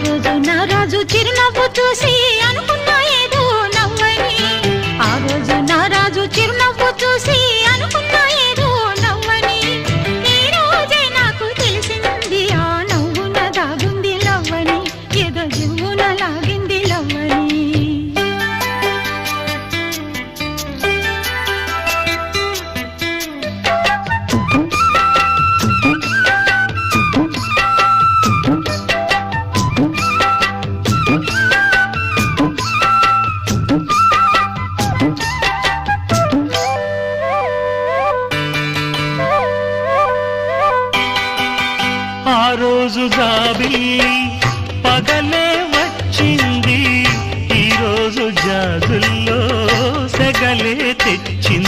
రోజు నా రాజు చిరునవ్వు చూసి అనుకున్నా ఏదో నవ్వని. ఆ రోజు నా రాజు చిరునవ్వు చూసి అనుకున్నా ఏదో నవ్వని. ఈ రోజే నాకు తెలిసింది ఆ నవ్వున దాగుంది లవ్వని. ఏదో జివ్వున లాగింది లవ్వని. ఆ రోజు జాబిల్లి పగలే వచ్చింది, ఈ రోజు జాజుల్లో సెగలే తెచ్చింది.